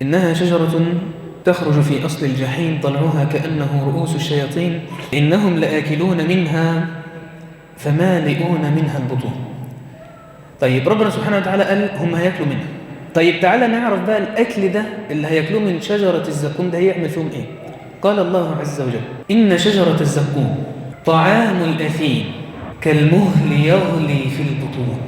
إنها شجرة تخرج في أصل الجحيم طلعها كأنه رؤوس الشياطين إنهم لآكلون منها فمالئون منها البطون. طيب ربنا سبحانه وتعالى قال هم هياكلوا منها. طيب تعالى نعرف بقى الأكل ده اللي هياكلوه من شجرة الزقوم ده هيعمل فيهم إيه؟ قال الله عز وجل إن شجرة الزقوم طعام الأثيم كالمهل يغلي في البطون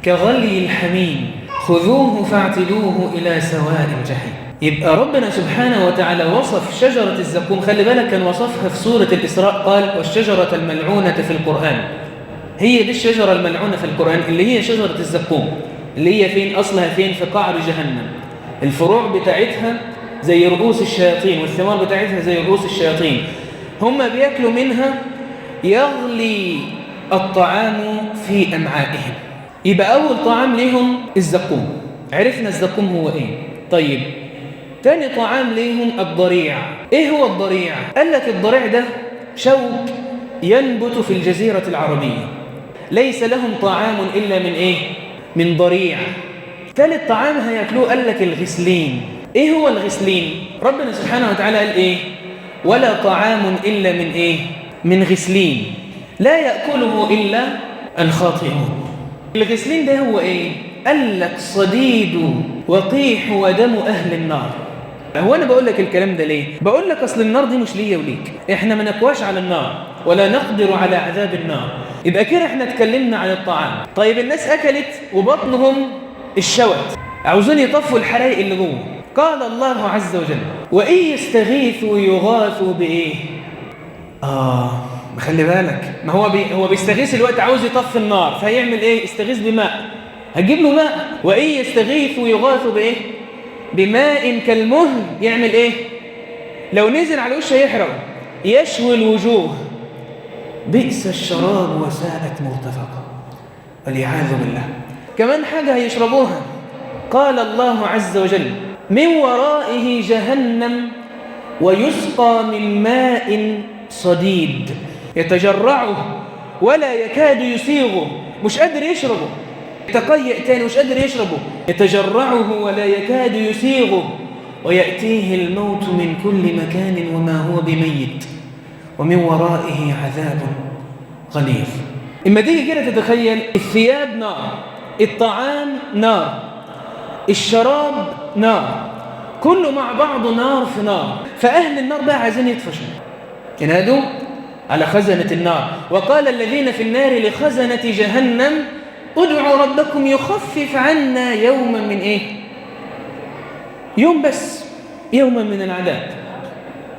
كغلي الحميم خذوه فاعتلوه إلى سواء الجحيم. يبقى ربنا سبحانه وتعالى وصف شجرة الزقوم، خلي بالك كان وصفها في سورة الإسراء قال والشجرة الملعونة في القرآن. هي دي الشجرة الملعونة في القرآن اللي هي شجرة الزقوم، اللي هي فين أصلها؟ فين؟ في قعر جهنم. الفروع بتاعتها زي رؤوس الشياطين والثمار بتاعتها زي رؤوس الشياطين. هم بيأكلوا منها يغلي الطعام في أمعائهم. يبقى أول طعام لهم الزقوم، عرفنا الزقوم هو إيه. طيب تاني طعام لهم الضريع. إيه هو الضريع؟ قال لك الضريع ده شوك ينبت في الجزيرة العربية، ليس لهم طعام إلا من إيه؟ من ضريع. ثالث طعام هيأكلوه قال لك الغسلين. إيه هو الغسلين؟ ربنا سبحانه وتعالى قال إيه؟ ولا طعام إلا من إيه؟ من غسلين لا يأكله إلا الخاطئون. الغسلين ده هو إيه؟ قال لك صديد وقيح ودم أهل النار. هو أنا بقول لك الكلام ده ليه؟ بقول لك أصل النار دي مش ليا وليك، إحنا ما نقواش على النار ولا نقدر على عذاب النار. يبقى كده إحنا اتكلمنا عن الطعام. طيب الناس أكلت وبطنهم الشوت، عاوزين يطفوا الحرائق اللي جوه. قال الله عز وجل وإن يستغيثوا يغاثوا بإيه؟ خلي بالك، ما هو بيستغيث الوقت، عاوز يطفي النار، فهيعمل إيه؟ استغيث بماء، هتجيب له ماء. وإن يستغيثوا يغاثوا بإيه؟ بماء كالمهل. يعمل إيه؟ لو نزل على وشه يحرق، يشوي الوجوه، بئس الشراب وساءت مرتفقا، والعياذ بالله. كمان حاجة هيشربوها، قال الله عز وجل من ورائه جهنم ويسقى من ماء صديد يتجرعه ولا يكاد يسيغه. مش قادر يشربه، يتقيأ تاني مش قادر يشربه، يتجرعه ولا يكاد يسيغه ويأتيه الموت من كل مكان وما هو بميت ومن ورائه عذاب غليظ. إما تيجي كده تتخيل الثياب نار، الطعام نار، الشراب نار، كله مع بعضه نار في نار. فأهل النار بقى عايزين يطفشوا، ينادوا على خزنة النار وقال الذين في النار لخزنة جهنم ادعوا ربكم يخفف عنا يوما من إيه؟ يوم بس، يوما من العذاب.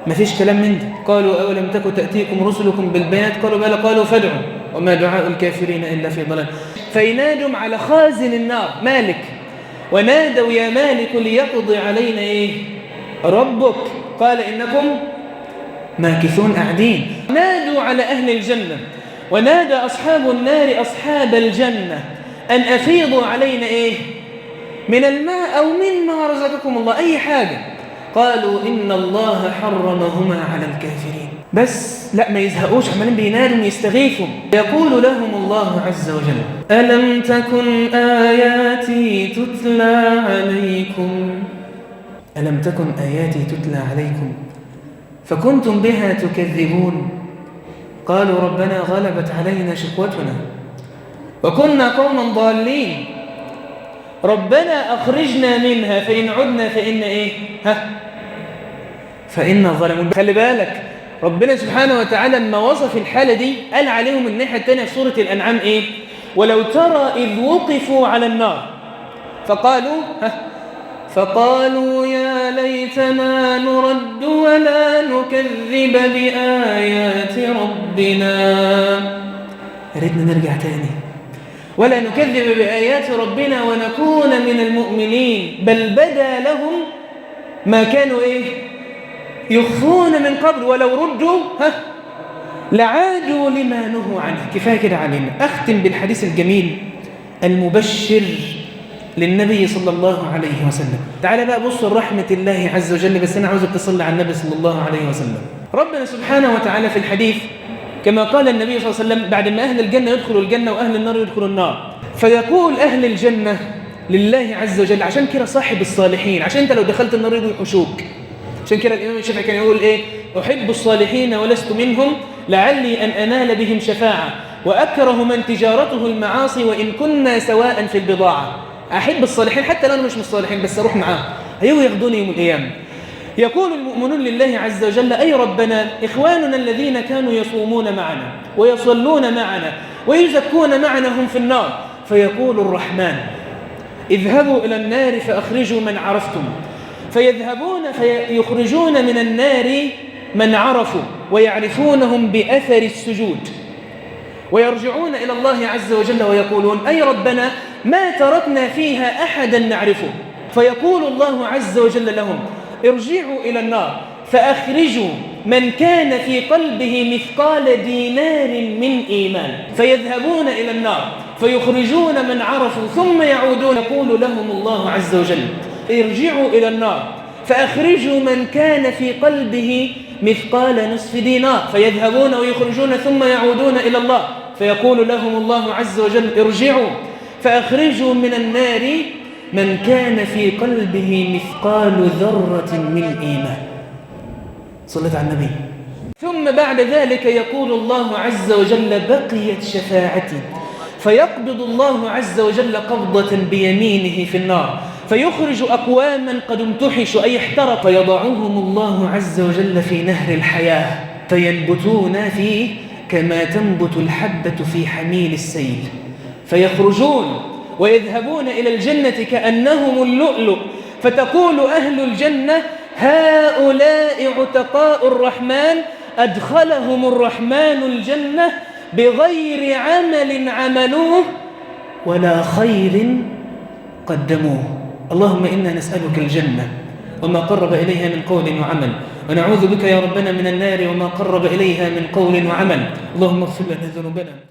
ما فيش كلام من ده. قالوا أولم تكن تأتيكم رسلكم بالبينات قالوا بلى قالوا فادعوا وما دعاء الكافرين إلا في ضلال. فينادوا على خازن النار مالك ونادوا يا مالك ليقضي علينا إيه؟ ربك قال إنكم ماكثون قاعدين. نادوا على أهل الجنة ونادى أصحاب النار أصحاب الجنة أن أفيضوا علينا إيه؟ من الماء أو مما رزقكم الله، أي حاجة. قالوا إن الله حرمهما على الكافرين. بس لا، ما يزهقوش، عمالين بينادوا يستغيثوا. يقول لهم الله عز وجل ألم تكن آياتي تتلى عليكم ألم تكن آياتي تتلى عليكم فكنتم بها تكذبون. قالوا ربنا غلبت علينا شقوتنا وكنا قوما ضالين ربنا أخرجنا منها فإن عدنا فإن إيه؟ فإن ظلمون. خلي بالك ربنا سبحانه وتعالى لما وصف الحالة دي قال عليهم الناحية الثانية في سورة الأنعام إيه؟ ولو ترى إذ وقفوا على النار فقالوا يا ليتنا نرد ولا نكذب بآيات ربنا. يا ريتنا نرجع تاني ولا نكذب بآيات ربنا ونكون من المؤمنين بل بدا لهم ما كانوا إيه؟ يخفون من قبل ولو ردوا لعادوا لما نهوا عنه. كفاية كده علينا. أختم بالحديث الجميل المبشر للنبي صلى الله عليه وسلم. تعال بقى بص رحمة الله عز وجل، بس أنا عاوزك تصلي على النبي صلى الله عليه وسلم. ربنا سبحانه وتعالى في الحديث كما قال النبي صلى الله عليه وسلم بعد ما أهل الجنة يدخلوا الجنة وأهل النار يدخلوا النار، فيقول أهل الجنة لله عز وجل. عشان كده صاحب الصالحين، عشان انت لو دخلت النار يجوا يحوشوك. عشان كده الإمام الشافعي كان يقول إيه؟ أحب الصالحين ولست منهم لعلي أن أنال بهم شفاعة، وأكره من تجارته المعاصي وإن كنا سواء في البضاعة. أحب الصالحين حتى لو أنا مش من الصالحين، بس أروح معاه، هيجوا ياخدوني يوم القيامة. يقول المؤمنون لله عز وجل: أي ربنا، إخواننا الذين كانوا يصومون معنا ويصلون معنا ويزكون معنا هم في النار. فيقول الرحمن: اذهبوا إلى النار فأخرجوا من عرفتم. فيذهبون فيخرجون من النار من عرفوا ويعرفونهم بأثر السجود، ويرجعون إلى الله عز وجل ويقولون: أي ربنا، ما تركنا فيها أحدا نعرفه. فيقول الله عز وجل لهم: ارجعوا إلى النار فأخرجوا من كان في قلبه مثقال دينار من إيمان. فيذهبون إلى النار فيخرجون من عرفوا ثم يعودون، يقول لهم الله عز وجل: ارجعوا إلى النار فأخرجوا من كان في قلبه مثقال نصف دينار. فيذهبون ويخرجون ثم يعودون إلى الله، فيقول لهم الله عز وجل: ارجعوا فأخرجوا من النار من كان في قلبه مثقال ذرة من إيمان. صلت على النبي. ثم بعد ذلك يقول الله عز وجل: بقيت شفاعتي. فيقبض الله عز وجل قبضة بيمينه في النار، فيخرج أقواما قد امتحشوا أي احترق، فيضعهم الله عز وجل في نهر الحياة فينبتون فيه كما تنبت الحبة في حميل السيل. فيخرجون ويذهبون إلى الجنة كأنهم اللؤلؤ، فتقول أهل الجنة: هؤلاء عتقاء الرحمن أدخلهم الرحمن الجنة بغير عمل عملوه ولا خير قدموه. اللهم إنا نسألك الجنة وما قرب إليها من قول وعمل، ونعوذ بك يا ربنا من النار وما قرب إليها من قول وعمل. اللهم اغفر لنا ذنوبنا.